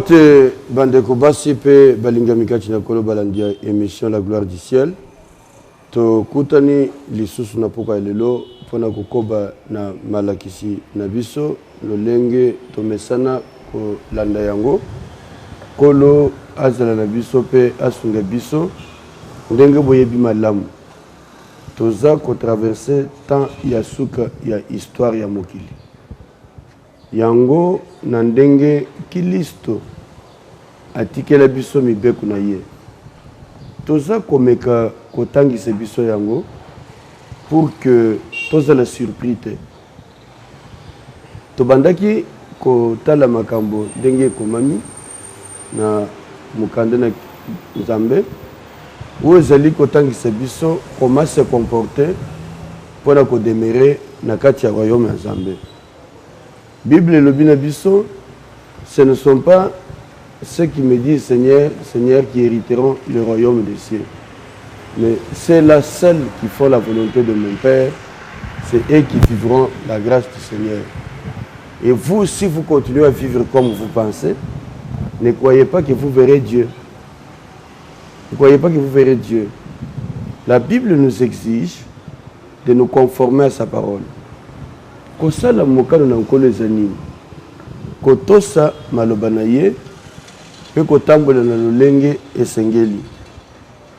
Mbote bandeko basi pe balinga mikati na kolo balandia émission La Gloire du Ciel. To kutani lisusu na poka lelo pona kokoba na malakisi na biso lolenge to mesana ko landa yango. Kolo azala na biso pe asunga biso ndenge boyebi malamu. Toza ko traverser tant ya suka ya histoire ya mokili. Yango na ndenge Kilisto atikela biso mibeko na ye. Toza komeka kotangisa biso yango pour que toza la surprise. Tobandaki kotala makambo ndenge komami na mukande na Nzambe. Ozali kotangisa biso comment se comporter pour na ko demeurer na kati ya royaume ya Nzambe. Bible le binabiso, ce ne sont pas ceux qui me disent Seigneur, Seigneur qui hériteront le royaume des cieux. Mais c'est là celles qui font la volonté de mon Père, c'est eux qui vivront la grâce du Seigneur. Et vous, si vous continuez à vivre comme vous pensez, ne croyez pas que vous verrez Dieu. Ne croyez pas que vous verrez Dieu. La Bible nous exige de nous conformer à sa parole. Kosala mokano na nkolo ezani kotosa maloba na ye pe kotambola na lolenge esengeli.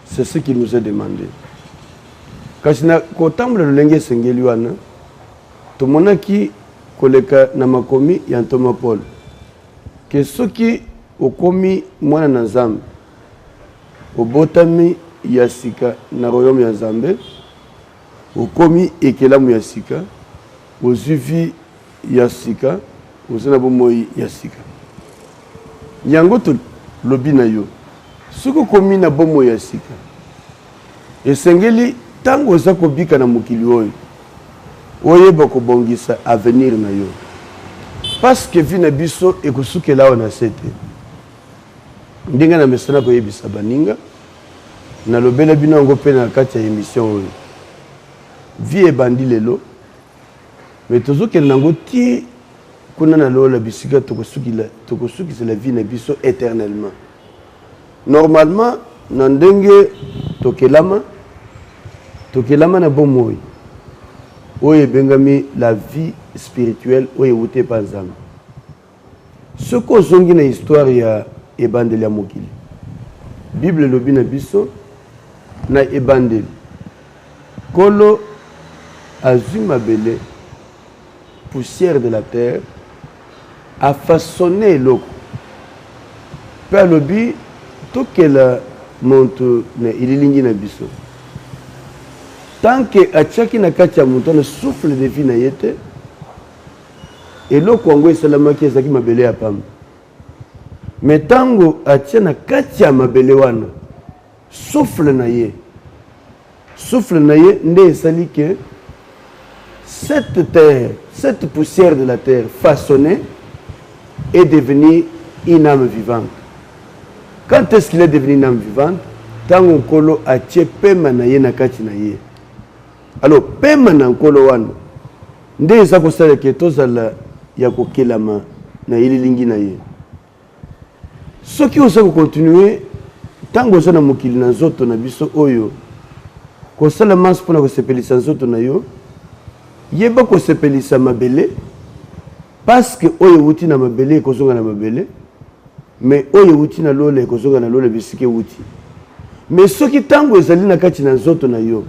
C'est ce qui nous est demandé. Kasi na kotambola lolenge esengeli wana tomonaki koleka na makomi ya Ntoma Paul ke soki okomi mwana na Nzambe obotami ya sika na royaume ya Nzambe okomi ekelamu ya sika ozuvi ya sika ozana bomoi ya sika yango to lobi na yo suko komi na bomoi ya sika esengeli tango oza kobika na mokili oyo oyeba kobongisa avenir na yo parce que vi na biso ekosukela awa na sete ndinga na mesana koyebisa baninga na lobela bino yango mpe na kati ya émission oyo vi ebandi lelo. Mais toujours qu'elle n'a pas dit qu'on a la bisika tokosuki c'est la vie na biso éternellement. Normalement, nandenge tokelama na bomoi. Oye bengami la vie spirituelle oye wote panzam. Ce qu'on zongi na histoire ya ebandeli ya mokili. Bible lobi na biso na ebandeli. Kolo azuma bele poussière de la terre a façonné l'eau. Père Lobi, tout qu'elle monte, il est ligné na biso. Tant que achaki na katia monton souffle de vie na yete, et l'eau kongo salama qui ezaki mabele ya pam. Mais tango atia na katia mabele wana souffle na ye nde esali ke cette terre, cette poussière de la terre façonnée est devenue une âme vivante. Quand est-ce qu'il est devenu une âme vivante? Tango kolo a tche pema na ye na kati na ye. Alors pema na kolo wana nde eza kosala ke tozala ya kokelama na ililingi na ye. Soki oza ko continuer tango oza na mokili na nzoto na biso oyo kosala manso mpona kosepelisa nzoto na yo yeba ko sepelisa mabele parce que oyo wuti na mabele ekozonga na mabele mais oyo wuti na lole ekozonga na lole bisike wuti mais soki tango ezali na kati na nzoto na yo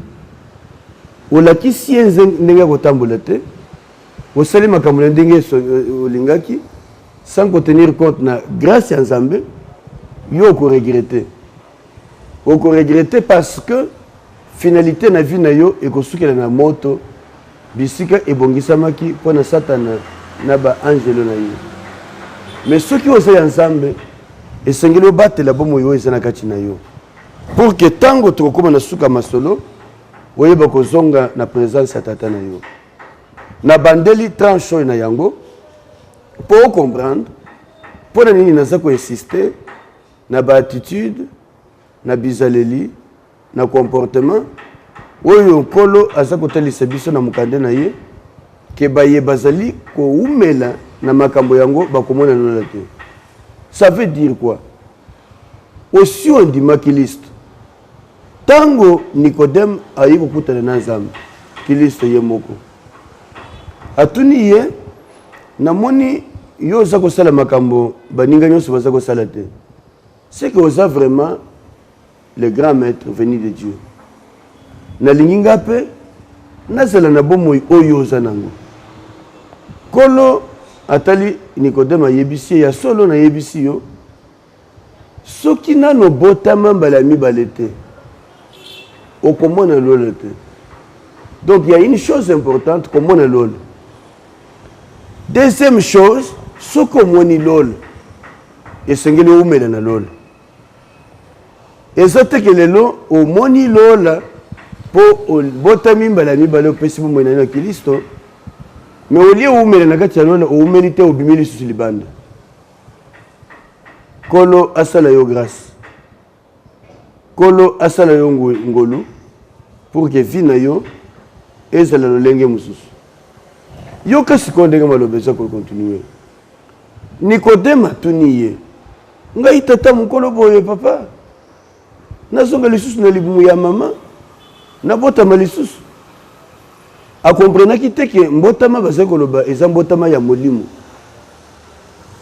olakisi ye ndenge kotambola te osali makambo na ndenge olingaki sans tenir compte na grâce ya Nzambe yo okoregrete parce que finalité na vie na yo ekosukela na moto bisika ebongisamaki pona satana na ba angelo na yo. Mais ceux qui osent ensemble esengeli obatela bomo yo ezana kati na yo pour que tango tokoma na suka masolo oyeba kozonga na présence ya tata na yo na bandeli tranche na yango pour comprendre pona nini naza ko insister na ba attitude na bizaleli na comportement oyo kolo aza kotalisa biso na mukande na ye ke baye bazali ko umela na makambo yango bakomona nona te Ça veut dire quoi? Aussi on dit ma Christ. Tango Nicodème a eu beaucoup de Nzambe. Christ est moko. Atuni ye namoni yo za ko sala makambo baninga nyoso baza ko sala te. C'est que osa vraiment le grand maître venu de Dieu. Na linginga pe nazala na bomoi oyo za nango. Kolo atali Nicodème ayebisi ya solo na yebisi yo. Soki nano botama mbala mibale te. Okomona lolo te. Donc il y a une chose importante comme on a lol. Deuxième chose, ce comme on est lol. Et c'est que nous mettons na lol. Et ça c'est que le lol au moni lol pour botami balami balo pesi mo na Kristo. Mais au lieu où mettons na kati lol au mérité au bimeli sur libanda. Kolo asala yo grâce. Kolo asala yo ngolu pour que vie na yo ezala lolenge mususu. Yo kasi kondenge malobeza ko continuer. Nicodème atuniye. Ngai tata mukolo boye papa. Nazonga lisusu na libumu ya mama. Na botama lisusu. A comprenaki te ke mbotama bazakoloba eza mbotama ya molimo.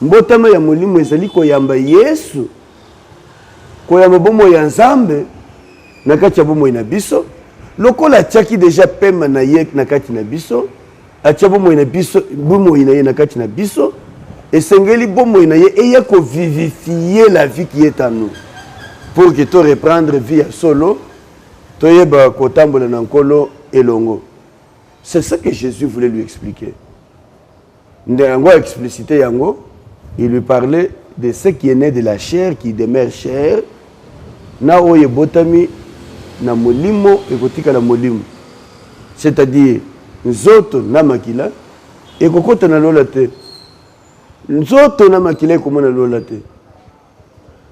Mbotama ya molimo ezali koyamba Yesu. Koyamba bomo ya Nzambe na kati ya bomo ina biso. Lokola tchaki déjà pema na yek na kati na biso, atia bomo ina biso, bomo ina ye na kati na biso, et sengeli bomo ina ye et yako vivifier la vie qui est en nous. Pour que tu reprendre vie à solo, tu yeba kotambola na nkolo elongo. C'est ça que Jésus voulait lui expliquer. Nderango explicité yango, il lui parlait de ce qui est né de la chair, qui demeure chair, na oye botami na molimo ekotika na molimo, c'est-à-dire nzoto na makila ekokota na lola te, nzoto na makila ekomona lola te,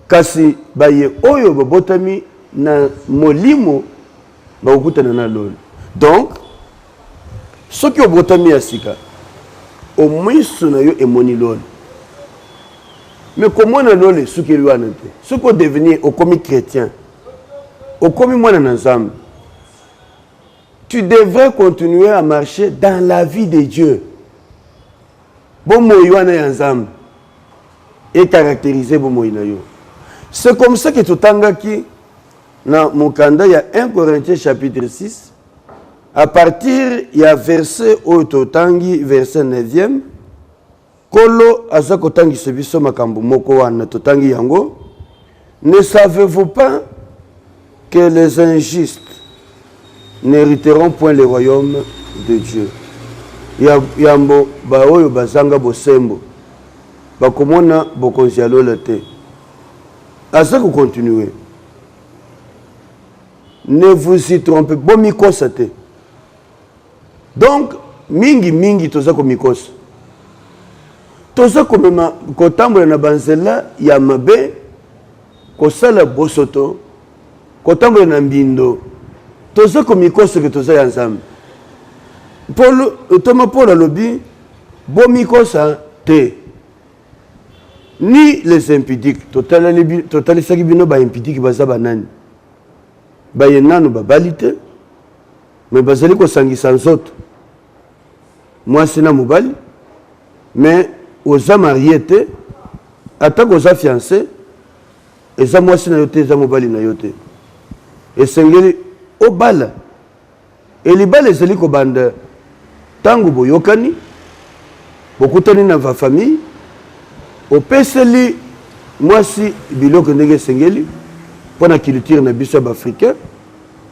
kasi baye oyo babotami na molimo bakokutana na lola. Donc soki obotami ya sika omwisu na yo emoni lola, mais komona lola soki wana te, soki odevenir okomi chrétien, okomi mwana na Nzambe, tu devrais continuer à marcher dans la vie de Dieu. Bomo yoana ya Nzambe et caractériser bomo ina yo. C'est comme ça que tutangaki na mukanda ya 1 Corinthiens chapitre 6 à partir ya verset ototangi verset 9e. Kolo azako tangi sebiso makambo moko wana totangi yango. Ne savez-vous pas que les injustes n'hériteront point le royaume de Dieu? Yambo baoyo bazanga bosembo bakomona bokonzi ya lola te. Asa ko continuer. Ne vous y trompez, bon mikosa te. Donc mingi toza ko mikosa. Toza ko mema kotambola na banzela ya mabe kosala bosoto. Kotambola na mbindo toza ko mikosa ke toza ya Nzambe. Paul alobi bo mikosa te. Ni les impudiques, totalisaki bino ba impudique baza banani. Ba yenano ba balite, mais bazali ko sangisa nzoto. Moi c'est na mobali, mais oza marié te, atako oza fiancé, eza moi c'est na yote eza mobali na yote. Et sengeli obala. Et libala ezali ko banda tango boyokani, bokutani na va famille. Opeseli mwasi biloko ndenge sengeli pona culture na biso africain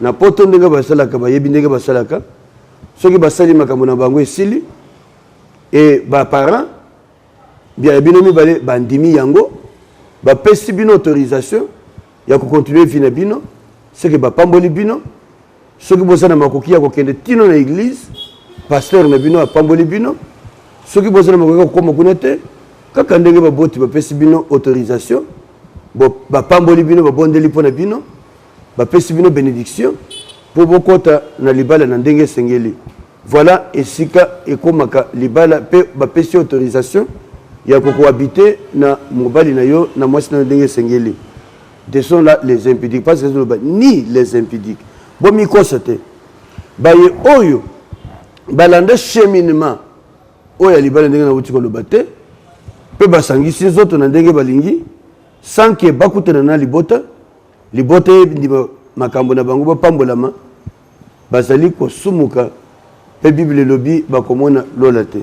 na poto ndenge basalaka bayebi ndenge basalaka soki basali makambo na bango esili et ba parents bien bino mibale bandimi yango bapesi bino autorisation ya ko continuer vie na bino c'est que bapamboli bino soki bozana makoki ya kokende tino na église pasteur na bino apamboli bino soki bozana makoki kokoma kuna te kaka ndenge baboti bapesi bino autorisation bapamboli bino babondeli mpona bino bapesi bino bénédiction po bokota na libala na ndenge esengeli. Voilà esika ekomaka libala pe bapesi autorisation ya cohabiter na mobali na yo na mwasi na ndenge sengeli. Ce sont là les impudiques, parce que ni les impudiques. Bon mi constater. Baye oyo balanda cheminement oyo libala ndenge na wuti ko lobate pe basangisi zoto na ndenge balingi sans que bakutana na libota ndima makambo na bango bapambolama bazali ko sumuka pe Bible lobi bakomona lola te.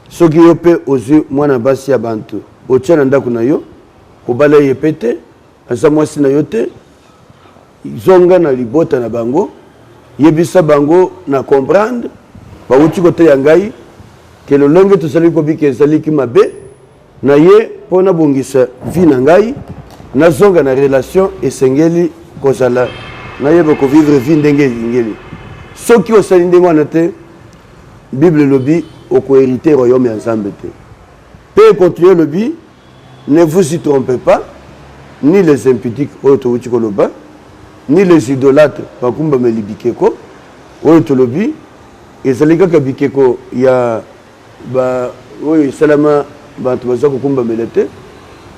Soki yo pe ozu mwana basi ya bantu otiana ndako na yo kobala yepete asa mwasi na yo te zonga na libota na bango yebisa bango na comprendre ba uti kote ya ngai ke lolenge tosali ko bike ezali ki mabe na ye pona bongisa vie na ngai na zonga na relation esengeli kozala na ye ko vivre vie ndenge ngeli soki osali ndenge wana te Bible lobi oko hériter royaume ya Nzambe te. Pe continuer lobi ne vous y trompez pas ni les impudiques oto uti ko loba ni les idolâtres bakumba melibikeko oyo tolobi ezali kaka bikeko ya ba oyo salama bantu baza kokumba melete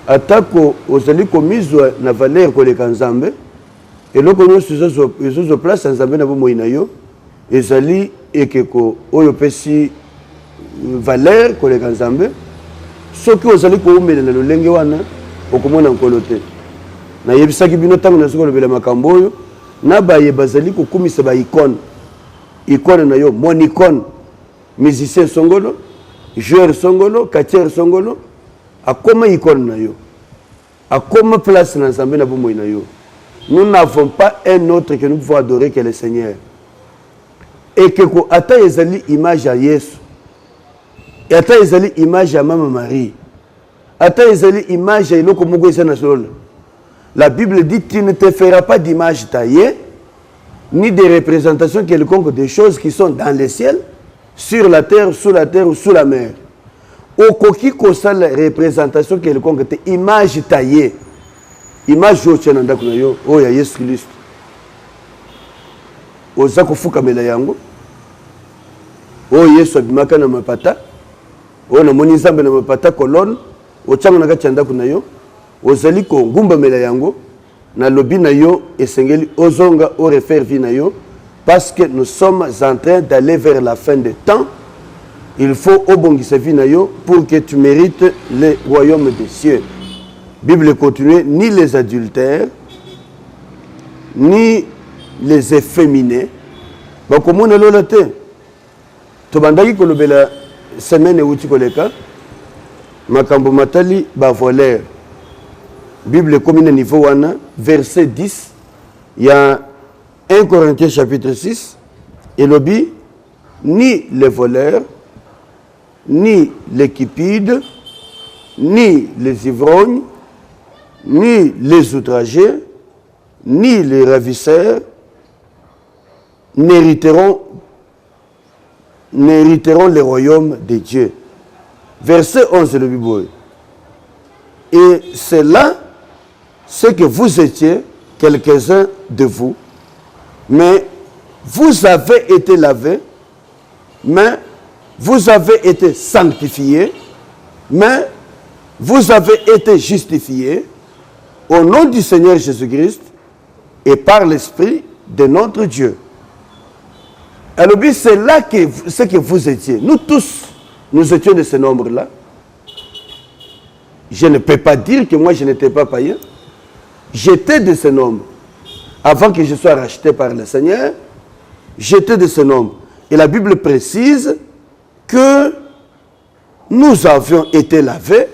atako ozali komizwa na valeur koleka Nzambe eloko nyonso ezozo place Nzambe na bomoi na yo ezali ekeko oyo pesi valeur koleka Nzambe soki ozali koumela na lolenge wana okomona nkolo te. Na yebisaki bino tango na soko lobela makambo oyo na baye bazali kokumisa ba icône na yo mon icône musicien songolo joueur songolo catcheur songolo akoma icône na yo akoma place na Nzambe na bomoi na yo. Nous n'avons pas un autre que nous pouvons adorer que le Seigneur. Et que ata ezali image à Yesu et ata ezali image à Mama Marie ata ezali image à iloko moko eza na solo. La Bible dit tu ne te feras pas d'image taillée ni de représentation quelconque des choses qui sont dans le ciel, sur la terre, sous la terre ou sous la mer. Okoki kosala représentation quelconque te image taillée. Image yo tshana ndako na yo o ya Yesu Christ. Oza kofuka mela yango. O Yesu abimaka na mapata. O na moni Nzambe na mapata colonne. O tshanga na kati ndako na yo. Ozali ko ngumba mela yango. Na lobi na yo esengeli ozonga o refaire vie na yo. Parce que nous sommes en train d'aller vers la fin des temps. Il faut obongisa vie na yo pour que tu mérites le royaume des cieux. Bible continue, ni les adultères, ni les efféminés. Bah, comment on a l'autre? Tu vas dire que la semaine où tu connais pas, makambo matali ba voleur. Bible commune niveau 1, verset 10, il y a 1 Corinthiens chapitre 6, et l'obi, ni les voleurs, ni les cupides, ni les ivrognes, ni les outragés, ni les ravisseurs n'hériteront le royaume de Dieu. Verset 11 de la Bible. Et c'est là ce que vous étiez, quelques-uns de vous, mais vous avez été lavés, mais vous avez été sanctifiés, mais vous avez été justifiés au nom du Seigneur Jésus-Christ et par l'Esprit de notre Dieu. Alors, c'est là que ce que vous étiez. Nous tous, nous étions de ce nombre-là. Je ne peux pas dire que moi, je n'étais pas païen. J'étais de ce nombre. Avant que je sois racheté par le Seigneur, j'étais de ce nombre. Et la Bible précise que nous avions été lavés.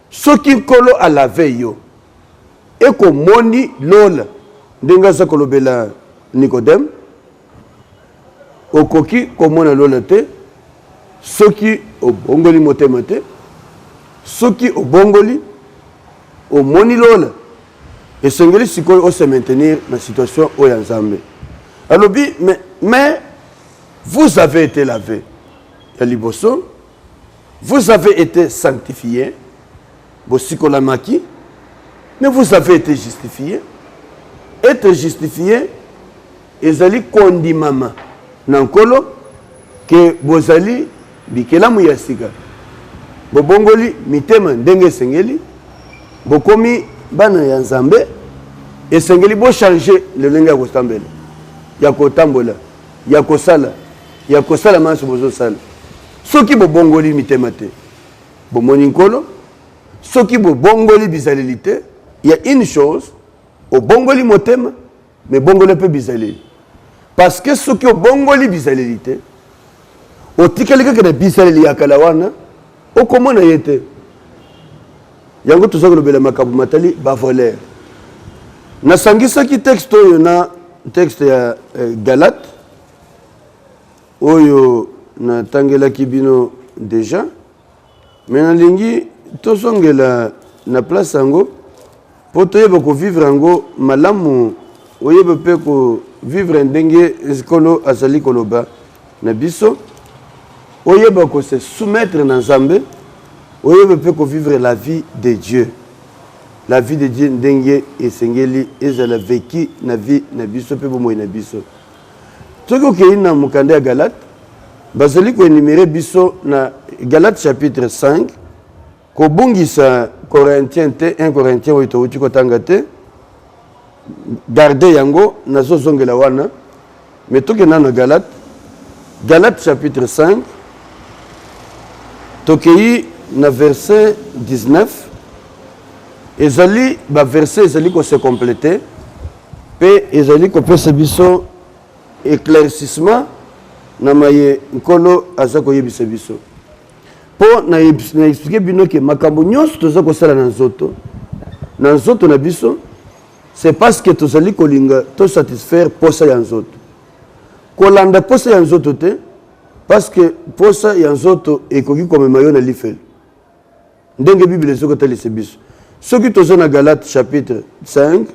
Ce qui kolo a lavé yo. Et qu'on moni lola. Ndenga sa kolobela Nicodème. Okoki komona lola te. Soki obongoli motema te. Soki obongoli omoni lola. Et sengeli sikoyo o se maintenir dans la situation o Nzambe. Alors mais vous avez été lavés. Ya liboso. Vous avez été sanctifiés. Bosikolamaki. Mais vous avez été justifiés. Être justifié, ezali kondimama nankolo que bozali bikela muyasika. bobongoli mitema ndenge sengeli bokomi bana ya nzambe esengeli bo changer le lenge ya kotambela ya kotambola ya kosala manso bozo sala soki bobongoli mitema te bomoni nkolo soki bobongoli bizaleli te il y a une chose obongoli motema mais bongoli pe bizaleli parce que soki obongoli bizaleli te otikali kaka na bizaleli ya kala wana okomona ye te yango toza kolobela makambo matali bavoler nasangisaki texte oyo na texte ya Galate oyo natangelaki bino déjà mais nalingi tozongela na place yango po toyeba kovivre yango malamu oyeba mpe kovivre ndenge nkolo azali koloba na biso oyeba kose soumettre na nzambe oyeba mpe kovivre la vie de Dieu. La vie de Dieu ndenge esengeli ezala veki na vie na biso pe bomoi na biso. Soki okei na mokanda ya Galate bazali koenumere biso na Galate chapitre 5 kobungisa Corinthiens te 1 Corinthiens oyo towuti kotanga te garde yango nazozongela wana mais tokenda na Galate chapitre 5 tokei na verset 19 ezali ba verset ezali ko se compléter pe ezali ko pesa biso éclaircissement na maye nkolo aza ko yebisa biso po na expliquer bino ke makambo nyonso toza ko sala na nzoto na biso c'est parce que tozali kolinga to satisfaire posa ya nzoto kolanda posa ya nzoto te parce que posa ya nzoto ekoki komema yo na lifelo ndenge bible ezokotalisa biso soki toza na Galate chapitre 5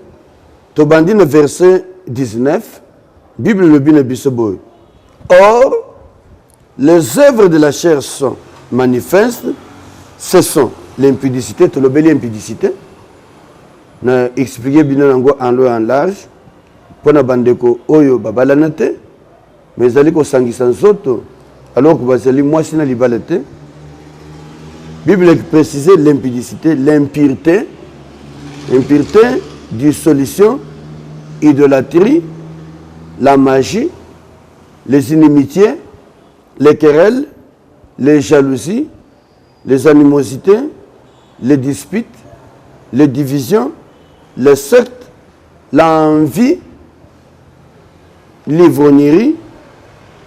tobandi na verset 19 bible lobi na biso boye or les œuvres de la chair sont manifestes ce sont l'impudicité tolobeli impudicité na expliquer bino nango en long en large pona bandeko oyo babalana te mais ezali kosangisa nzoto alors que bazali mwasi na libala te Bible précise l'impudicité, l'impureté, dissolution, idolâtrie, la magie, les inimitiés, les querelles, les jalousies, les animosités, les disputes, les divisions, les sectes, l'envie, l'ivrognerie,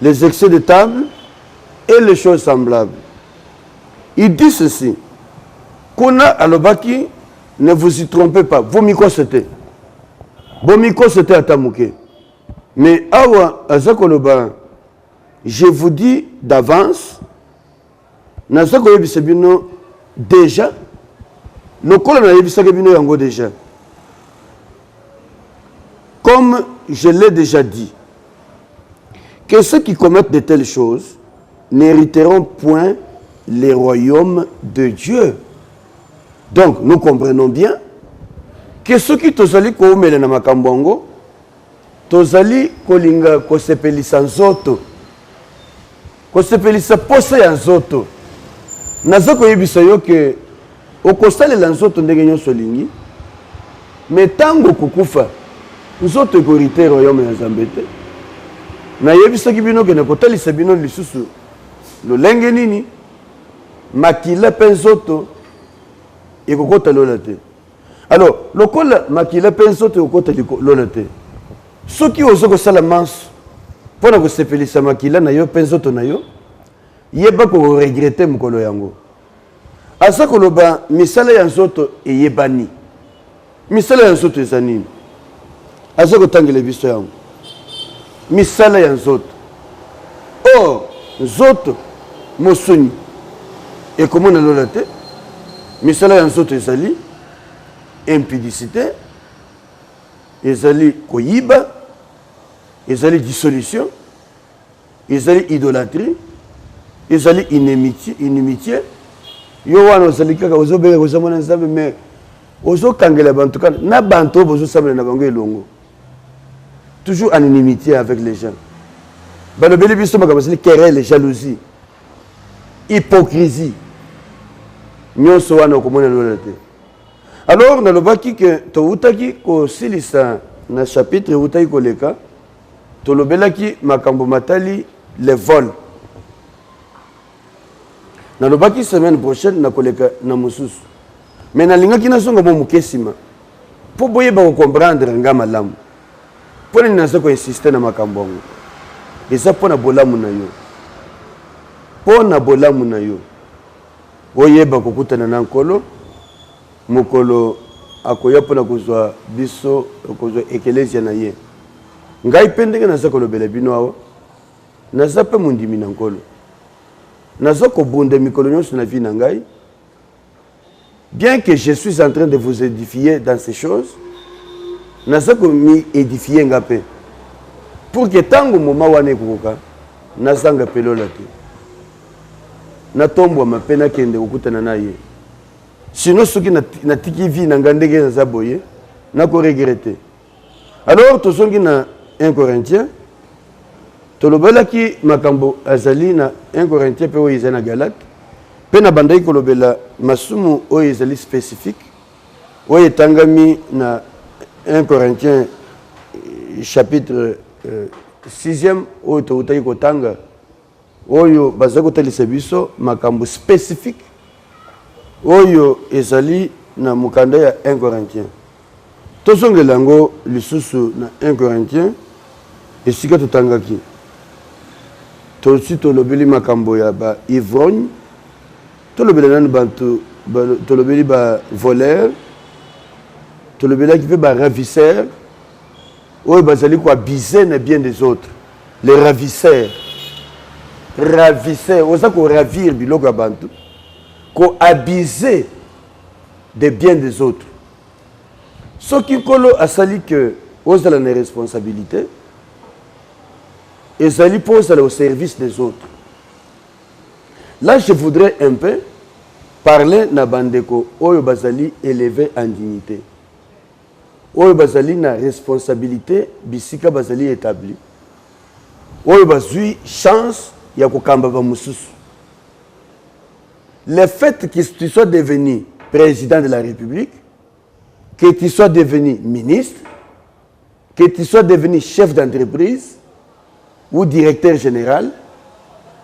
les excès de table et les choses semblables. Il dit ceci. Kona alobaki, ne vous y trompez pas. Vomiko c'était. Vomiko c'était à Tamouké. Mais awa azakoloba, je vous dis d'avance, nazako yebisebino déjà, lokola na yebisakebino yango déjà. Comme je l'ai déjà dit, que ceux qui commettent de telles choses n'hériteront point les royaumes de Dieu. Donc, nous comprenons bien que ceux qui tozali koumele na makambongo, tozali kolinga kosepelisa nzoto, kosepelisa posa ya nzoto. Nazoko yebisa yo ke okosalela nzoto ndenge nyonso lingi, mais tango kukufa nzoto ekorite royaume ya Nzambe te. Na yebisaki bino ke na kotalisa bino lisusu lolenge nini makila penzoto ekokota lola te. Alors lokola makila penzoto ekokota lola te, soki ozoko sala manso pona ko sepelisa makila na yo penzoto na yo yeba ko regretter mukolo yango asa koloba misala ya nzoto eyebani misala ya nzoto ezanini asa kotangela biso yango misala ya nzoto nzoto mosuni ekomona lola te misala ya nzoto ezali impudicité ezali koyiba ezali dissolution ezali idolâtrie ezali inimitié yo wana ozali kaka ozobeka kozomona Nzambe mais ozokangela bantu kana na bantu bozosambela na bango elongo toujours en inimitié avec les gens balobeli biso makambo ezali querelle jalousie hypocrisie nyonso wana komona lola te. Alors nalobaki que toutaki ko silisa na chapitre utaki koleka tolobelaki makambo matali les vols. Nalobaki semaine prochaine na koleka na mususu. Mais nalingaki na songa mo mukesima. Po boye ba comprendre nga malamu. Po ni nazo ko insister na makambo ngo. Eza po na bolamu na yo. Po na bolamu na yo. Oyeba kokutana na nkolo. Mokolo akoya po na kozwa biso kozwa ekelesia na ye. Ngai pendenge nazo kolobela bino awa. Naza pe mundimi na nkolo. Nazo ko bonde mikolo nyonso na vie na ngai. Bien que je suis en train de vous édifier dans ces choses, nazo ko mi édifier ngape. Pour que tango moma wane kukoka nazanga pelola te. Na tombo mapena kende kokutana na ye. Sinon soki na tiki vie na ngandeke na zaboye na ko regretter. Alors tozongi na 1 Corinthiens tolobelaki makambo azali na 1 Corinthiens pe oyo na Galate pe na bandai kolobela masumu oyo ezali spécifique oyo etangami na 1 Corinthiens chapitre 6e oyo toutaki kotanga oyo baza kotalisa biso makambo spécifique oyo ezali na mukanda ya 1 Corinthiens. Tozongela yango lisusu na 1 Corinthiens esika totangaki. Tosi tolobeli makambo ya ba ivrogne, tolobeli nanu bantu, tolobeli ba voleur, tolobeli ki pe ba ravisseur, oyo bazali ko abuser na bien des autres. Les ravisseurs. Ravisseurs, oza ko ravir biloko ya bantu, ko abuser des biens des autres. Ce qui kolo asali que ozala na responsabilité, et ça lui pose au service des autres. Là, je voudrais un peu parler na bandeko oyo bazali élevé en dignité. Oyo bazali na responsabilité bisika bazali établi. Oyo bazui chance ya kokamba ba mususu. Le fait que tu sois devenu président de la République, que tu sois devenu ministre, que tu sois devenu chef d'entreprise, ou directeur général,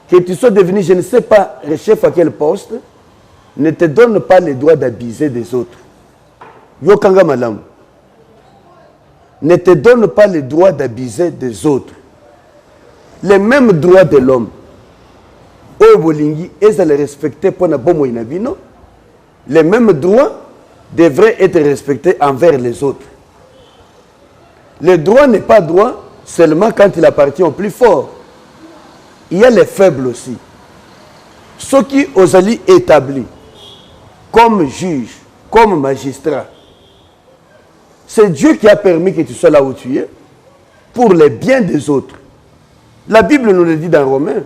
que tu sois devenu, je ne sais pas, le chef à quel poste, ne te donne pas le droit d'abuser des autres. Yokanga malam. Ne te donne pas le droit d'abuser des autres. Les mêmes droits de l'homme. Oyo bolingi, est-ce les respecter pour na bomo inabino? Les mêmes droits devraient être respectés envers les autres. Le droit n'est pas droit seulement quand il appartient au plus fort. Il y a les faibles aussi. Ceux qui osali établis comme juge, comme magistrat, c'est Dieu qui a permis que tu sois là où tu es pour le bien des autres. La Bible nous le dit dans Romains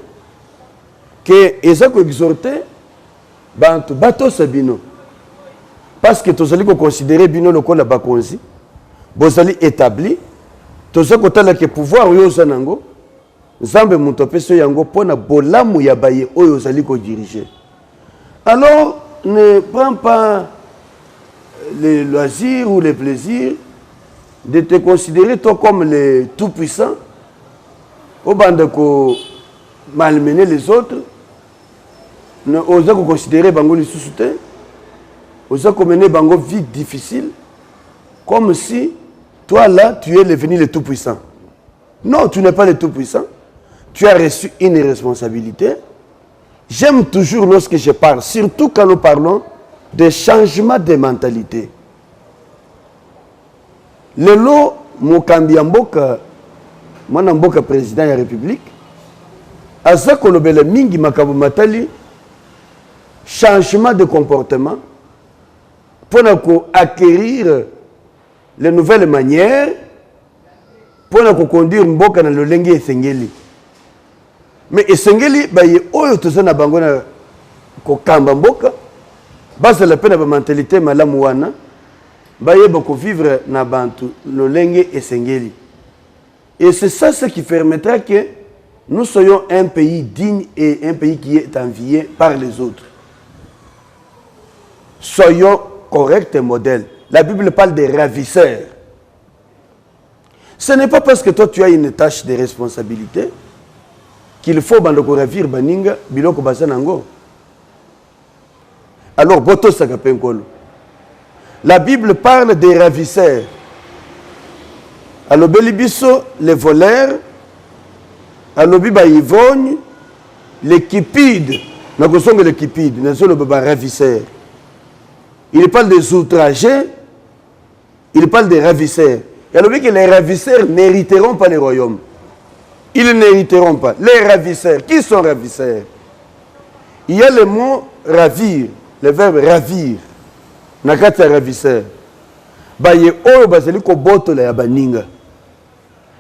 que Ezako exhorté bantu bato sabino parce que tu allais considérer bino le kola bakonzi, bozali établi. Toza kotala ke pouvoir oyo zanango Nzambe mutopeso yango pona bolamu ya baye oyo zali ko diriger. Alors ne prends pas les loisirs ou les plaisirs de te considérer toi comme le tout puissant au bande ko malmener les autres. Ne osa ko considérer bango lisusu te. Osa ko mener bango vie difficile comme si toi là, tu es devenu le tout-puissant. Non, tu n'es pas le tout-puissant. Tu as reçu une responsabilité. J'aime toujours lorsque je parle, surtout quand nous parlons de changement de mentalité. Le lot, Mokambi Mboka, mon Mboka président de la République, a ça qu'on appelle mingi makabu matali, changement de comportement pour acquérir les nouvelles manières pour conduire mboka na lolenge esengeli. Mais esengeli baye oyo tozana bango na kokamba mboka base la peine ba mentalité malamu wana baye bako vivre na bantu lolenge esengeli. Et c'est ça ce qui permettra que nous soyons un pays digne et un pays qui est envié par les autres. soyons corrects et modèles. La Bible parle des ravisseurs. Ce n'est pas parce que toi tu as une tâche de responsabilité qu'il faut bandoko ravir baninga biloko basanango. Alors boto sakapenkolo. La Bible parle des ravisseurs. Alobeli biso les voleurs, alobi ba ivogne, les kipides, na kosonga les kipides, na solo ba ravisseurs. Il parle des outragés, il parle des ravisseurs. Il a dit que les ravisseurs n'hériteront pas le royaume. Ils n'hériteront pas. Les ravisseurs, qui sont ravisseurs? Il y a le mot ravir, le verbe ravir. Nakata ravisseur. Baye oyo baseli ko boto la baninga.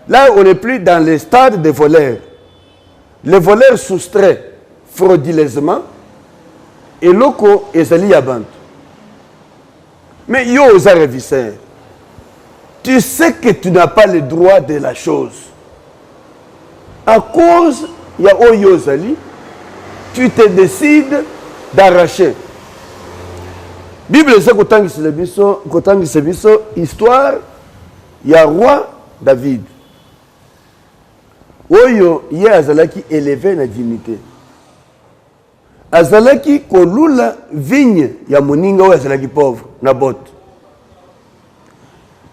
Là, on n'est plus dans le stade des voleurs. Les voleurs soustraient frauduleusement et loko ezali yabantu. Mais yo osa ravisseur. Tu sais que tu n'as pas le droit de la chose. À cause, il y a oyo zali, tu te décides d'arracher. Bible c'est kotangisa biso histoire il y a roi David. Oyo ye azalaki élevé na dignité. Azalaki kolula vigne ya moninga oyo azalaki pauvre na bot.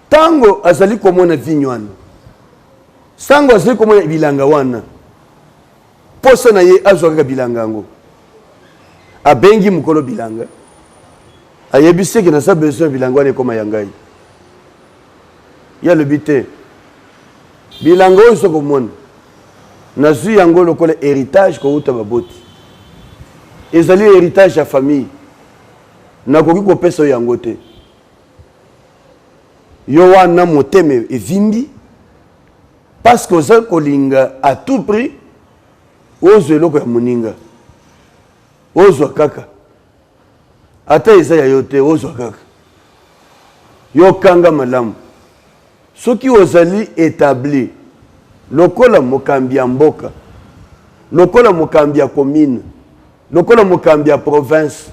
Tango azali komona vigne wana. Sango azali komona bilanga wana. Posa na ye azwaka bilanga ngo. Abengi mukolo bilanga. Ayebisi ke na sa besoin bilanga wana ekoma yangai. Ya le bité. Bilanga oyo soko mona. Nazui yango lokola héritage ko uta baboti. Ezali héritage ya famille. Nakoki kopesa yango te. Yo wana moteme evimbi parce que oza kolinga à tout prix ozwe eloko ya moninga. Ozwa kaka. Ata eza ya yo te ozwa kaka. Yo kanga malamu. Soki ozali établi lokola mokambi ya mboka, lokola mokambi ya commune, lokola mokambi ya province,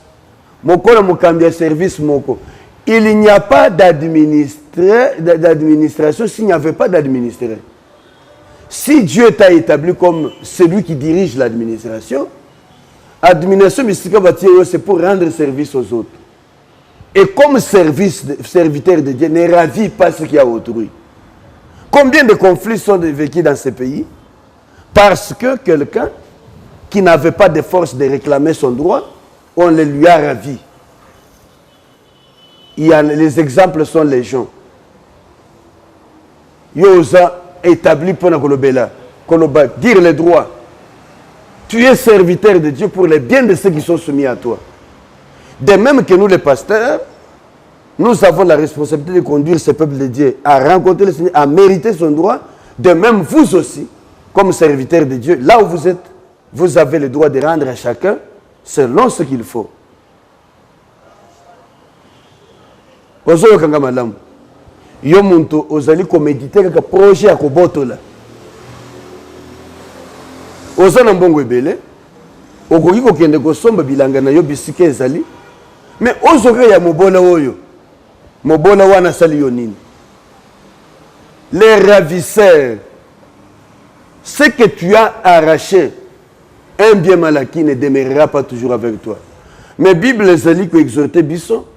lokola mokambi ya service moko, il n'y a pas d'administration s'il n'y avait pas d'administré. Si Dieu t'a établi comme celui qui dirige l'administration, l'administration c'est pour rendre service aux autres. Et comme serviteur de Dieu, ne ravit pas ce qu'il y a autrui. Combien de conflits sont vécus dans ce pays? Parce que quelqu'un qui n'avait pas de force de réclamer son droit, on le lui a ravi. Les exemples sont légion. Yosa établi pour dire les droits. Tu es serviteur de Dieu pour le bien de ceux qui sont soumis à toi. De même que nous les pasteurs, nous avons la responsabilité de conduire ce peuple de Dieu à rencontrer le Seigneur, à mériter son droit. De même, vous aussi, comme serviteurs de Dieu, là où vous êtes, vous avez le droit de rendre à chacun selon ce qu'il faut. Ozo kanga malamu. Yo muntu ozali ko méditer kaka projet ya kobotola. Ozo na mbongo ebele. Okoki ko kende ko somba bilanga na yo bisike ezali. Mais ozo ka ya mobola oyo. Mobola wana sali yo nini? Les ravisseurs. Ce que tu as arraché, un bien mal acquis ne demeurera pas toujours avec toi. Mais Bible ezali ko exhorter biso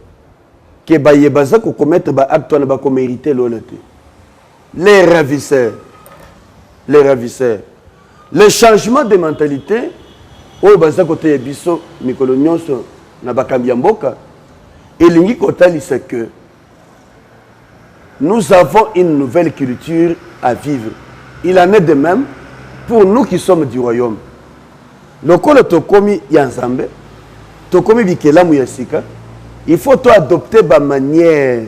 que bayebaza ko commettre ba acte na ba ko mériter l'honnêteté. Les ravisseurs. Les ravisseurs. Le changement de mentalité oyo baza ko te biso mikolo nyonso na bakambi ya mboka elingi kotali c'est que nous avons une nouvelle culture à vivre. Il en est de même pour nous qui sommes du royaume. Lokolo tokomi ya Nzambe, tokomi bikelamu ya sika, il faut toi adopter ba manière.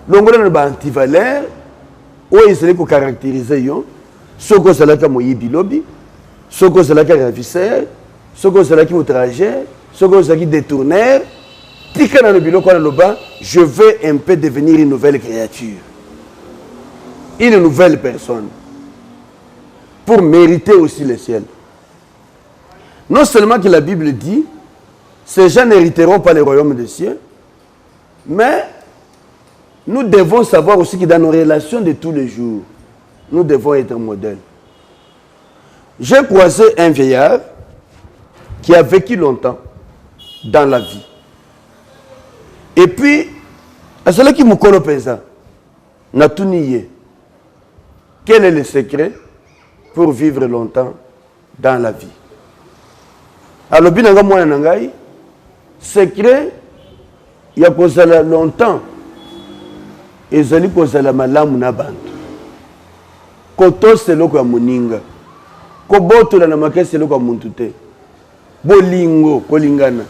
Longola na ba antivaleur, o ezali ko caractériser yo, soko salaka moyibi lobi, soko salaka ravisseur, soko salaki outrageur, soko salaki détourneur. Tika na biloko na loba, je veux un peu devenir une nouvelle créature. Une nouvelle personne. Pour mériter aussi le ciel. Non seulement que la Bible dit, Ces gens n'hériteront pas le royaume des cieux. Mais nous devons savoir aussi que dans nos relations de tous les jours, nous devons être modèles. J'ai croisé un vieillard qui a vécu longtemps dans la vie. Et puis, à celui qui me connaît ça, n'a tout nié. Quel est le secret pour vivre longtemps dans la vie? Alors, binanga mwana nangai, secret, il y a kozala longtemps, ezali kozala malamu na bantu. Koto seloko ya moninga, kobotola na makesi seloko ya muntu te. Bolingo, kolingana.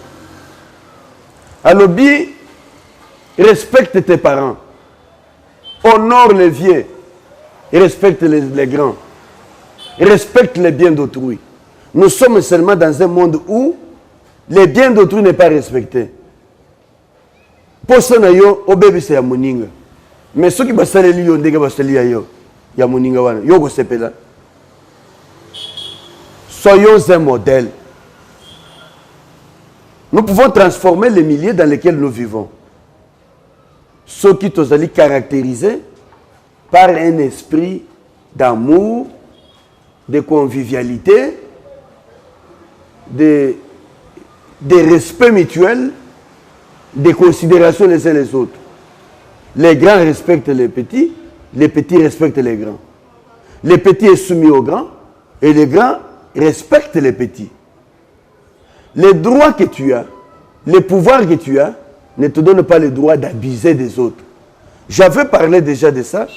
Alors, respecte tes parents, honore les vieux, respecte les grands, respecte les biens d'autrui. Nous sommes seulement dans un monde où les biens d'autrui n'est pas respecté. Pour ça, au bébé c'est ya moninga. Mais ceux qui basale li yo ndenge basali ya yo, ya moninga wana, yo go sepela. Soyons un modèle. Nous pouvons transformer les milieux dans lesquels nous vivons. Ceux qui sont caractérisés par un esprit d'amour, de convivialité, de respect mutuel, de considération les uns les autres. Les grands respectent les petits respectent les grands. Les petits sont soumis aux grands et les grands respectent les petits. Les droits que tu as, les pouvoirs que tu as, ne te donnent pas le droit d'abuser des autres. J'avais parlé déjà de ça,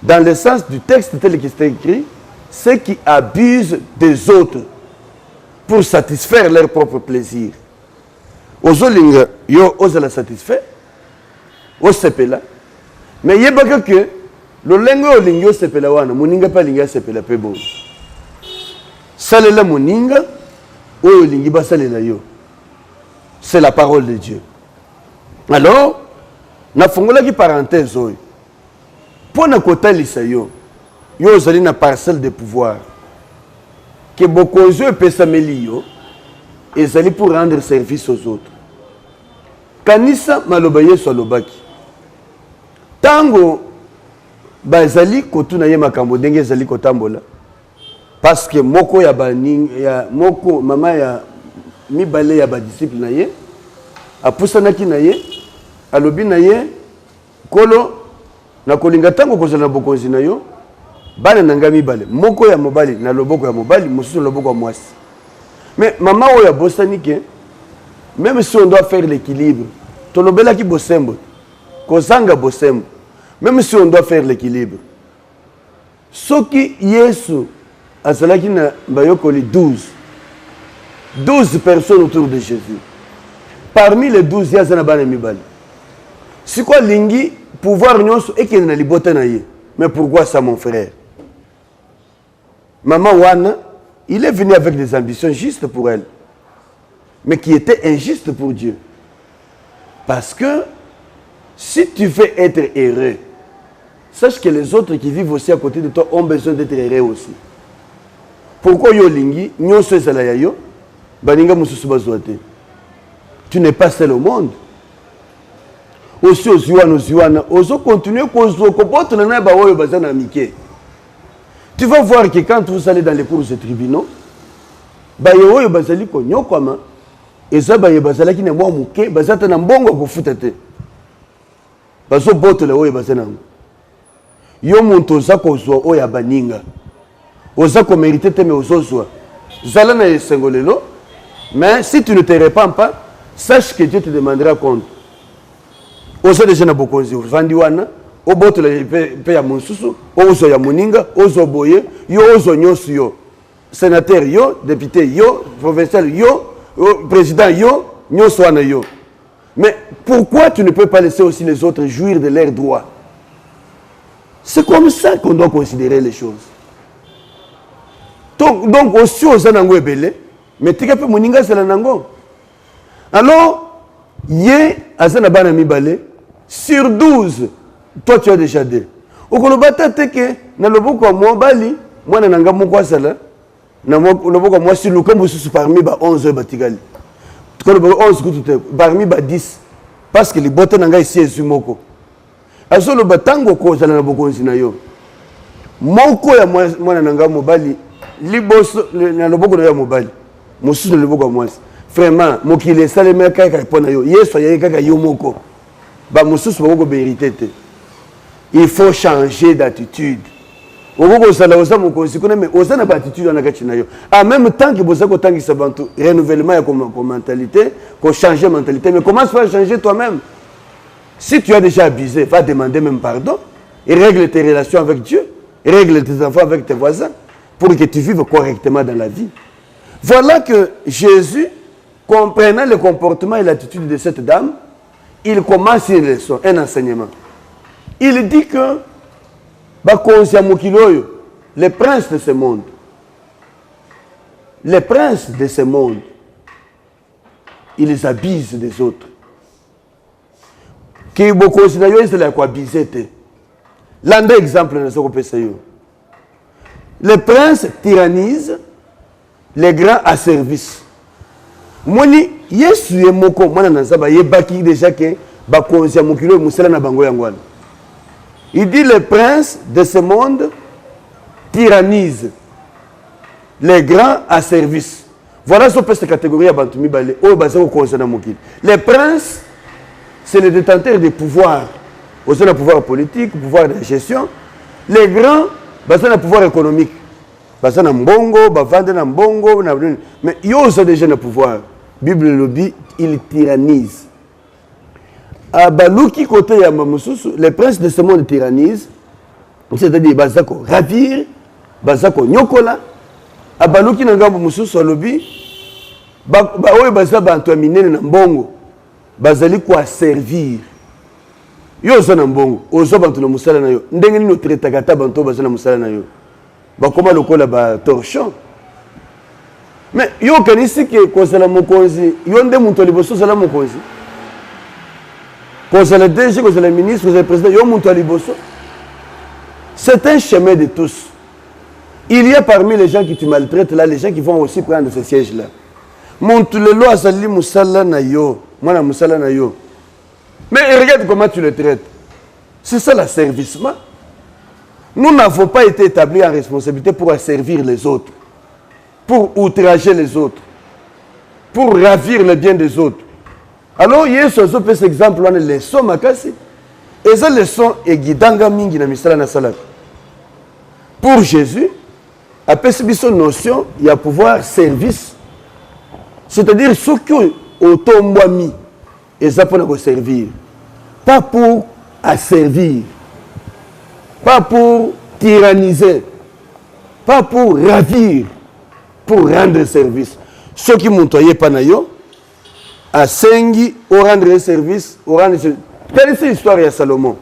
dans le sens du texte tel qu'il était écrit, ceux qui abusent des autres pour satisfaire leur propre plaisir. Ozolinga, yo ozala satisfait, osepela. Mais il y a pas que le lengo olinga osepela wana, moninga pa linga sepela pe bon. Salela moninga, oyo lingi ba salela yo. C'est la parole de Dieu. Alors, na fongola ki parenthèse oyo. Pour na kotalisa yo, yo ozali na parcelle de pouvoir. Que bokonzo epesameli yo, ezali pour rendre service aux autres. Kanisa maloba Yesu alobaki. Tango bazali kotuna ye makambo ndenge ezali kotambola. Parce que moko ya baning ya moko mama ya mibale ya ba disciple na ye apusanaki na ye alobi na ye kolo na kolinga tango kozala bokonzi na yo bana nanga mibale moko ya mobali na loboko ya mobali mosusu na loboko ya mwasi. Mais maman oya bosani ke même si on doit faire l'équilibre, tolobela ki bosembo, kozanga bosembo, même si on doit faire l'équilibre. Soki Yesu azalaki na bayokoli 12 personnes autour de Jésus. Parmi les 12, il y a Zanabane Mibali. C'est quoi lingi pouvoir nyonso et qu'il n'a libota na ye. Mais pourquoi ça mon frère? Maman Wana, il est venu avec des ambitions justes pour elle, mais qui étaient injustes pour Dieu. Parce que si tu veux être heureux, sache que les autres qui vivent aussi à côté de toi ont besoin d'être heureux aussi. Pourquoi yo lingi nyonso ezala ya yo baninga mususu bazwate? Tu n'es pas seul au monde. Aussi aux Ziwana, ozo continuer kozo koboto na ba oyo bazana mike. Tu vas voir que quand vous allez dans les cours de tribunaux, ba yo bazali ko nyokama eza ba bazala ki na mwa muke bazata na mbongo ko futate. Bazo boto le oyo bazana. Yo muntu za kozo oya baninga. Oza ko mériter te mais ozozwa. Zala na sengolelo, mais si tu ne te repens pas, sache que Dieu te demandera compte. Oza déjà na bokonzi vandi wana, oboto le pe ya monsusu, ozo ya moninga, ozo boye, yo ozo nyosu yo. Sénateur yo, député yo, provincial yo, président yo, nyosu wana yo. Mais pourquoi tu ne peux pas laisser aussi les autres jouir de leurs droits? C'est comme ça qu'on doit considérer les choses. Donc aussi aux anango ebele, mais tu peux moninga c'est l'anango. Alors, yé azana bana mibale sur 12, toi tu as déjà deux. Okolobata teke na loboko mo bali, mwana nanga moko asala, na loboko mo si lukambo susu parmi ba 11 batigali. parmi les 10. Parce que les bottes n'ont pas ici et sur Moko. Alors, le batango ko ça n'a pas connu na yo. Moko ya moi nanga mobali, liboso na loboko na mobali. Mosusu na loboko moi. Vraiment, mokile salema kaka répondre yo. Yeso ya kaka yo moko. Ba mosusu boko vérité te. Il faut changer d'attitude. Oko sala osa mokonzi kuna mais osa na attitude na kati na yo. En même temps que bosa ko tangisa bantu renouvellement ya comme mentalité, ko changer mentalité mais commence par changer toi-même. Si tu as déjà abusé, va demander même pardon et règle tes relations avec Dieu, règle tes enfants avec tes voisins pour que tu vives correctement dans la vie. Voilà que Jésus, comprenant le comportement et l'attitude de cette dame, il commence une leçon, un enseignement. Il dit que les princes de ce monde, les princes de ce monde, ils abusent des autres. Qui beaucoup c'est la quoi abuser. L'un des exemples de ce qu'on peut dire. Les princes tyrannisent, les grands à service. Moi, je suis moko, moi nanzaba yebaki déjà que bakonzi ya mokilo musala na bango yangwana. Il dit les princes de ce monde tyrannisent les grands à service. Voilà ce que cette catégorie a bantumi balé. Oh bazako concernant mokilo. Les princes c'est les détenteurs des pouvoirs. Aussi le pouvoir politique, le pouvoir de gestion. Les grands, c'est le pouvoir économique. C'est le mbongo, le mbongo, mais ils ont déjà le pouvoir. La Bible le dit, ils tyrannisent. À Balouki côté les princes de ce monde tyrannisent, c'est-à-dire bazako ravir, bazako nyokola. À Balouki nangambo mususu alobi, oyo bazaba antoaminer na mbongo. Bazali quoi servir. Yo zana mbongo, ozo bantu na musala na yo. Ndenge ni no traita kata bantu bazana musala na yo. Ba koma lokola ba torchon. Mais yo kanisi ke kozala mokonzi, yo nde muntu liboso zala mokonzi. Kozala DG, kozala ministre, kozala président, yo muntu liboso. C'est un chemin de tous. Il y a parmi les gens qui te maltraitent là, les gens qui vont aussi prendre ce siège là. Muntu lelo azali musala na yo. Moi, mais regarde comment tu le traites. C'est ça l'asservissement. Nous n'avons pas été établis en responsabilité pour asservir les autres, pour outrager les autres, pour ravir le bien des autres. Alors, il y a ce exemple, on a les leçons makasi. Et ces leçons est guidanga mingi na misala na salat. Pour Jésus, après cette notion, il y a pouvoir service. C'est-à-dire ce que automboami et ça pour servir, pas pour asservir, pas pour tyranniser, pas pour ravir, pour rendre service. Ceux qui m'ont toyé panayo à Sengi au rendre service, au rendre service. Quelle est l'histoire de Salomon?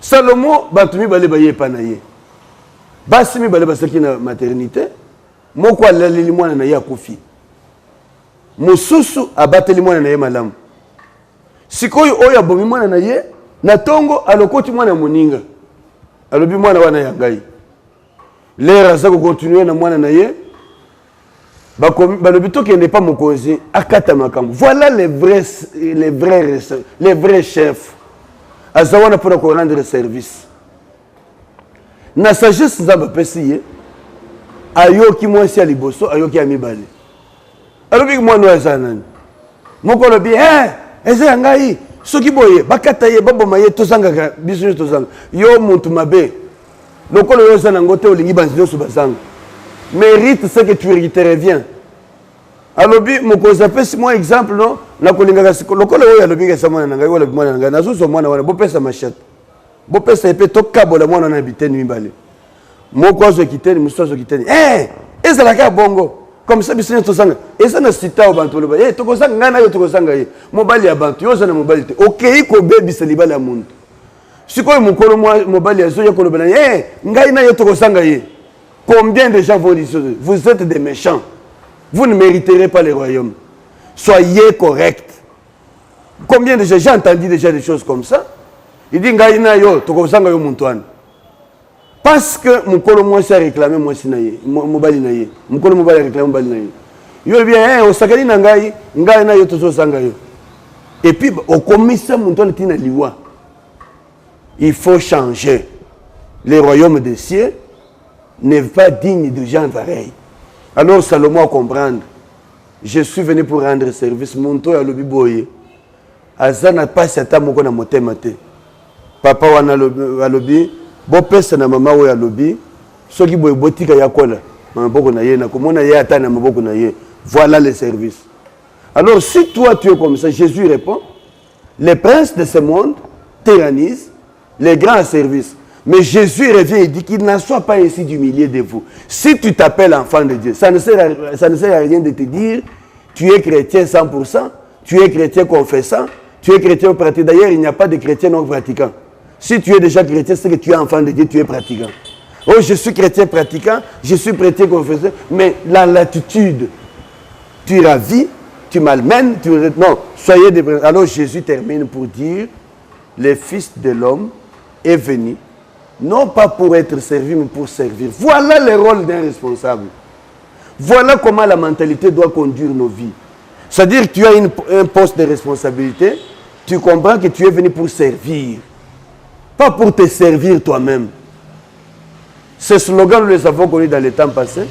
Salomon batumi balé baye panaye. Basimi balé basaki na maternité, moko alali mwana na ya kofi. Mususu abateli mwana na ye malamu. Sikoyo oyo abomi mwana na ye na tongo alokoti mwana moninga. Alobi mwana wana ya ngai. Lera za ko continuer na mwana na ye. Balobi to kende pas mokonzi akata makambo. Voilà les vrais chefs. Azawana pour ko rendre service. Na sagesse za ba pesiye. Ayoki mwasi aliboso, ayoki amibale. Alors, moi, nous sommes moko lobi eze ngai soki boye bakata ye babo maye tozanga biso tozanga yo muntu mabe lokolo yo zana ngote olingi banzio so bazanga mérite ce que tu mériterais bien. Alors moko zapesi moi exemple non na kolinga ka lokolo yo alobi ka samana ngai wala mwana ngai nazo so mwana wana bo pesa machette bo pesa epe to kabola mwana na biteni mibale moko azo kiteni muso kiteni ezala ka bongo. Comme ça, bisous tous sang. Et ça ne cite pas au bantu le bas. Eh, toko sang ngana yo toko sang gaye. Mobali ya bantu yo sana mobali te. Ok, iko baby seliba la muntu. Siko mukolo mobali ya zo yo kolo bana. Ngai na yo toko sang gaye. Combien de gens vont dire ça? Vous êtes des méchants. Vous ne mériterez pas le royaume. Soyez corrects. Combien de gens j'ai entendu déjà des choses comme ça? Il dit ngai na yo toko sang yo muntu wana. Parce que mon colo moi s'est réclamé moi sinaye mobali naye mon colo mobali réclamé mobali naye Yo bien au sakani na ngai na yo tozo sanga yo. Et puis au commissaire monton tina liwa. Il faut changer. Le royaume des cieux n'est pas digne de gens pareils. Alors Salomon a comprendre. Je suis venu pour rendre service. Monto ya lobi boye. Azana pas ata moko na motema te. Papa wana lobi bo pesa na mama oya lobi. Soki boye botika ya kola. Maboko na ye na komona ye ata na maboko na ye. Voilà le service. Alors si toi tu es comme ça, Jésus répond, les princes de ce monde tyrannisent les grands services. Mais Jésus revient et dit qu'il n'en soit pas ainsi du milieu de vous. Si tu t'appelles enfant de Dieu, ça ne sert à rien de te dire tu es chrétien 100%, tu es chrétien confessant, tu es chrétien pratiquant. D'ailleurs, il n'y a pas de chrétien non pratiquant. Si tu es déjà chrétien, c'est que tu es enfant de Dieu, tu es pratiquant. Oh, je suis chrétien pratiquant, je suis chrétien confessant, mais la latitude, tu ravis, tu malmènes, non, soyez des... Alors Jésus termine pour dire, le Fils de l'homme est venu, non pas pour être servi, mais pour servir. Voilà le rôle d'un responsable. Voilà comment la mentalité doit conduire nos vies. C'est-à-dire que tu as un poste de responsabilité, tu comprends que tu es venu pour servir, pas pour te servir toi-même. Ce slogan, nous les avons connus dans les temps passés,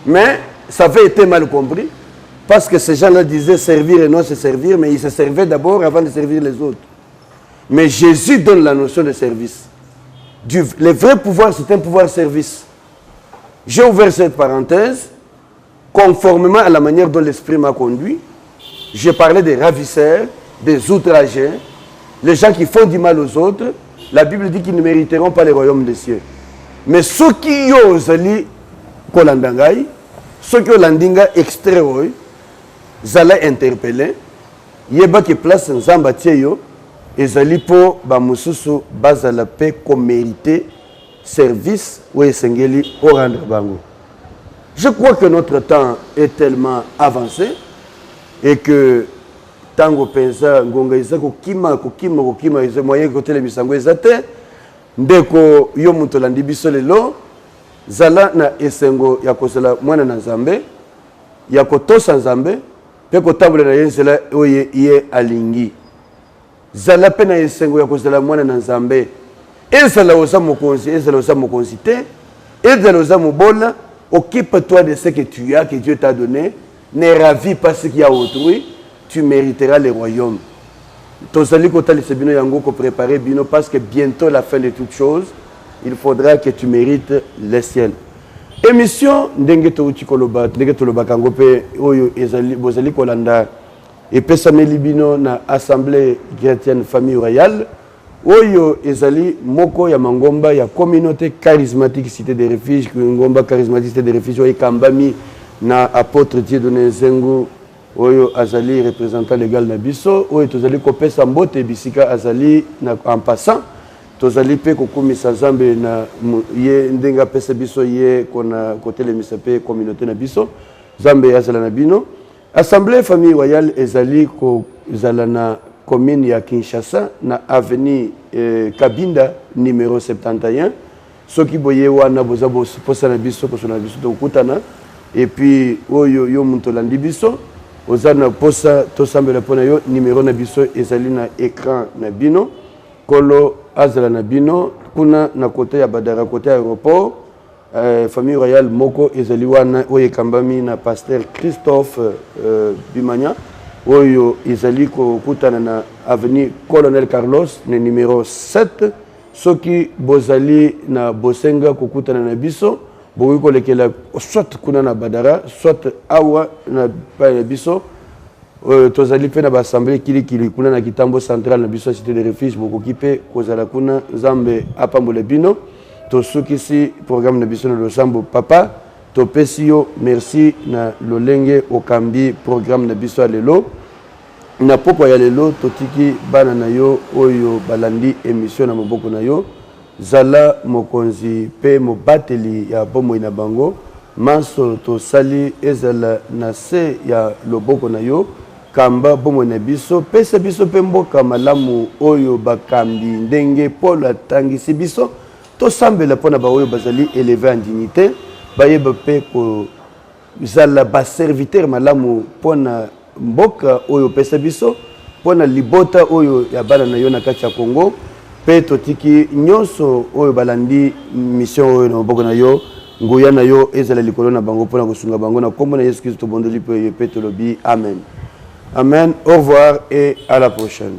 mais ça avait été mal compris, parce que ces gens-là disaient servir et non se servir, mais ils se servaient d'abord avant de servir les autres. Mais Jésus donne la notion de service. Le vrai pouvoir, c'est un pouvoir service. J'ai ouvert cette parenthèse, conformément à la manière dont l'Esprit m'a conduit. J'ai parlé des ravisseurs, des outragés, les gens qui font du mal aux autres. La Bible dit qu'ils ne mériteront pas le royaume des cieux. Mais ceux qui osent li kolandangai, ceux qui ont landinga extrait, zala interpellé, yeba qui place nzamba tieyo, et zali po ba mususu bazala paix comme mérité service ou esengeli au rendre bango. Je crois que notre temps est tellement avancé et que tango pensa ngonga izako kima ize moyen côté le misango ezate ndeko yo muto landi biso lelo zala na esengo ya kosala mwana na Nzambe ya kotosa Nzambe pe kotabula na yenzela oye ye alingi zala pe na esengo ya kosala mwana na Nzambe ezala osa mokonzi te ezala osa mobola. Occupe-toi de ce que tu as, que Dieu t'a donné. Ne ravis pas ce qu'il y a autrui. Tu mériteras le royaume. Tozali kotali se bino yango ko préparer bino parce que bientôt la fin de toutes choses, il faudra que tu mérites le ciel. Émission ndenge to utikoloba, ndenge to loba kango pe oyo ezali bozali kolanda et pesameli bino na assemblée chrétienne famille royale. Oyo ezali moko ya mangomba ya communauté charismatique cité des refuges ngomba charismatique cité des refuges oyo kambami na apôtre Dieudonné Nzengu oyo azali représentant légal na biso oyo tozali kopesa mbote bisika azali na en passant tozali pe kokumisa Nzambe na ye ndenga pesa biso ye kona kotelemisa pe communauté na biso Nzambe azala na bino assemblée famille royale ezali ko ezala na commune ya Kinshasa na avenue Kabinda numéro 71 soki boye wana bozabo posa na biso to kutana et puis oyo yo muto landi biso ozana posa to sambela pona yo numéro na biso ezali na écran na bino kolo azala na bino kuna na côté ya Badara côté aéroport famille royale moko ezali wana oye kambami na pasteur Christophe Bimanya oyo izali kokutana na avenue Colonel Carlos na numéro 7 soki bozali na bosenga kokutana na biso boyi kolekela soit kuna na Badara soit awa na biso tozali pe na assemblée kili kuna na kitambo central na biso cité de refuge bokoki pe kozala kuna Nzambe apambola bino to soki si programme na biso na losambo papa to pesio merci na lolenge okambi programme na biso lelo na poko ya lelo totiki bana na yo oyo balandi émission na maboko na yo zala mokonzi pe mobateli ya bomoi na bango manso to sali ezala na se ya loboko na yo kamba bomoi na biso pesa biso pe mboka malamu oyo bakambi ndenge Paul atangisi biso to sambela pona ba oyo bazali élevé en dignité bayeba pe ko zala ba serviteur malamu pona mboka oyo pesa biso pona libota oyo ya bana na yo na kati ya Congo pe totiki nyonso oyo balandi mission oyo na mboka na yo ngoya na yo ezala likolo na bango pona kosunga bango na kombo na Yesu Kristo bondoli pe tolobi amen. Amen, au revoir et à la prochaine.